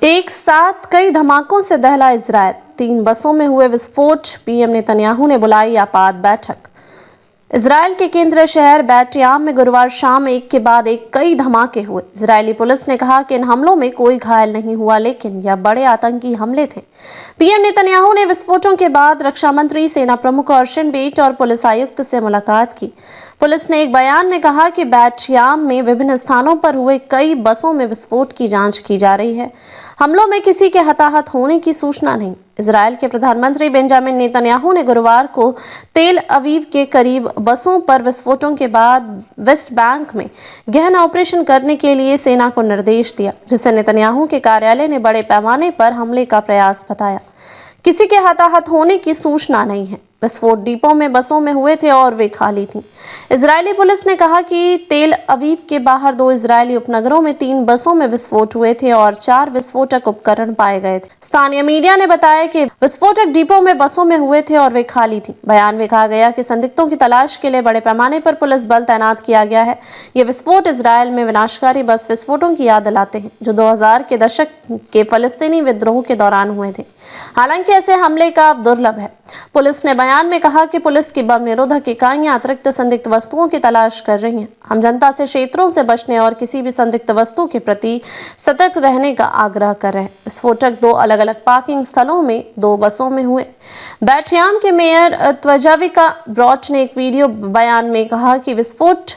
एक साथ कई धमाकों से दहला इजरायल, 3 बसों में हुए विस्फोट, पीएम नेतन्याहू ने बुलाई आपात बैठक। इजरायल के केंद्रीय शहर बैट याम में गुरुवार शाम एक के बाद एक कई धमाके हुए। इजरायली पुलिस ने कहा कि इन हमलों में कोई घायल नहीं हुआ, लेकिन यह बड़े आतंकी हमले थे। पीएम नेतन्याहू ने विस्फोटों के बाद रक्षा मंत्री, सेना प्रमुख और शिन बेट और पुलिस आयुक्त से मुलाकात की। पुलिस ने एक बयान में कहा कि बैट याम में विभिन्न स्थानों पर हुए कई बसों में विस्फोट की जांच की जा रही है। हमलों में किसी के हताहत होने की सूचना नहीं। इजरायल के प्रधानमंत्री बेंजामिन नेतन्याहू ने गुरुवार को तेल अवीव के करीब बसों पर विस्फोटों के बाद वेस्ट बैंक में गहन ऑपरेशन करने के लिए सेना को निर्देश दिया, जिसे नेतन्याहू के कार्यालय ने बड़े पैमाने पर हमले का प्रयास बताया। किसी के हताहत होने की सूचना नहीं है। विस्फोट डिपो में बसों में हुए थे और वे खाली थीं। इजरायली पुलिस ने कहा कि तेल अवीव के बाहर 2 इजरायली उपनगरों में 3 बसों में विस्फोट हुए थे और 4 विस्फोटक उपकरण पाए गए थे। स्थानीय मीडिया ने बताया कि विस्फोटक डिपो में बसों में हुए थे और वे खाली थीं। बयान में कहा गया कि संदिग्धों की तलाश के लिए बड़े पैमाने पर पुलिस बल तैनात किया गया है। ये विस्फोट इजरायल में विनाशकारी बस विस्फोटों की याद दिलाते हैं, जो 2000 के दशक के फलस्तीनी विद्रोह के दौरान हुए थे। हालांकि ऐसे हमले का अब दुर्लभ है। पुलिस ने बयान में कहा कि पुलिस की बम निरोधक इकाइयां अतिरिक्त संदिग्ध वस्तुओं की तलाश कर रही हैं। हम जनता से क्षेत्रों से बचने और किसी भी संदिग्ध वस्तु के प्रति सतर्क रहने का आग्रह कर रहे हैं। विस्फोटक 2 अलग-अलग पार्किंग स्थलों में 2 बसों में हुए। बैट याम के मेयर त्वजाविका ब्रॉट ने एक वीडियो बयान में कहा कि विस्फोट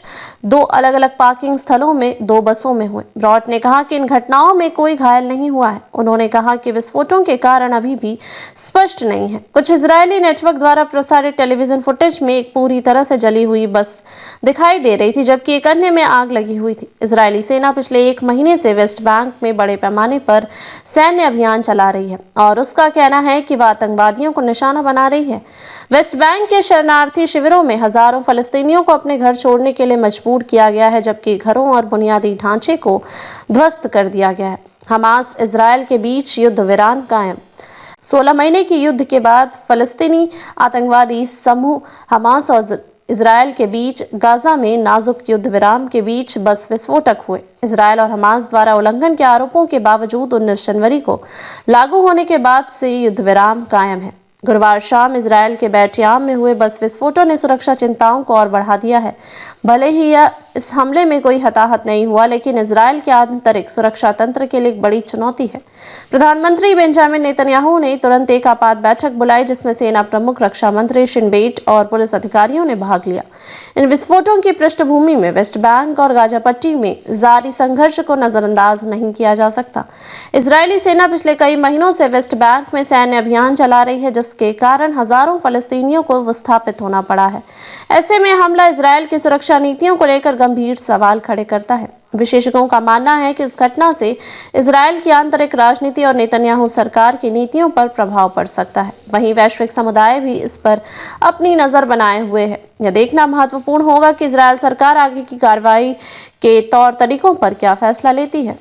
2 अलग-अलग पार्किंग स्थलों में 2 बसों में हुए। ब्रॉट ने कहा कि इन घटनाओं में कोई घायल नहीं हुआ है। उन्होंने कहा कि विस्फोटों के कारण अभी भी स्पष्ट नहीं है। कुछ इजरायली नेटवर्क द्वारा प्रसारित टेलीविजन फुटेज में एक पूरी तरह से जली हुई बस दिखाई दे रही थी, जबकि एक अन्य में आग लगी हुई थी। इजरायली सेना पिछले 1 महीने से वेस्ट बैंक में बड़े पैमाने पर सैन्य अभियान चला रही है और उसका कहना है कि वह आतंकवादियों को निशाना बना रही है। वेस्ट बैंक के शरणार्थी शिविरों में हजारों फलस्तीनियों को अपने घर छोड़ने के लिए मजबूर किया गया है, जबकि घरों और बुनियादी ढांचे को ध्वस्त कर दिया गया है। हमास इजरायल के बीच युद्ध विराम कायम। 16 महीने की युद्ध के बाद फलस्तीनी आतंकवादी समूह हमास और इजरायल के बीच गाजा में नाजुक युद्ध विराम के बीच बस विस्फोटक हुए। इजरायल और हमास द्वारा उल्लंघन के आरोपों के बावजूद 19 जनवरी को लागू होने के बाद से युद्ध विराम कायम है। गुरुवार शाम इजरायल के बैट याम में हुए बस विस्फोटों ने सुरक्षा चिंताओं को और बढ़ा दिया है। भले ही इस हमले में कोई हताहत नहीं हुआ, लेकिन इजरायल के आंतरिक सुरक्षा तंत्र के लिए एक बड़ी चुनौती है। प्रधानमंत्री बेंजामिन नेतन्याहू ने तुरंत एक आपात बैठक बुलाई, जिसमें सेना प्रमुख, रक्षा मंत्री शिन बेट और पुलिस अधिकारियों ने भाग लिया। इन विस्फोटों की पृष्ठभूमि में वेस्ट बैंक और गाजा पट्टी में जारी संघर्ष को नजरअंदाज नहीं किया जा सकता। इजरायली सेना पिछले कई महीनों से वेस्ट बैंक में सैन्य अभियान चला रही है, जिसके कारण हजारों फलस्तीनियों को विस्थापित होना पड़ा है। ऐसे में हमला इजरायल की सुरक्षा नीतियों को लेकर गंभीर सवाल खड़े करता है। विशेषज्ञों का मानना है कि इस घटना से इजरायल की आंतरिक राजनीति और नेतन्याहू सरकार की नीतियों पर प्रभाव पड़ सकता है। वहीं वैश्विक समुदाय भी इस पर अपनी नजर बनाए हुए है। यह देखना महत्वपूर्ण होगा कि इजरायल सरकार आगे की कार्रवाई के तौर तरीकों पर क्या फैसला लेती है।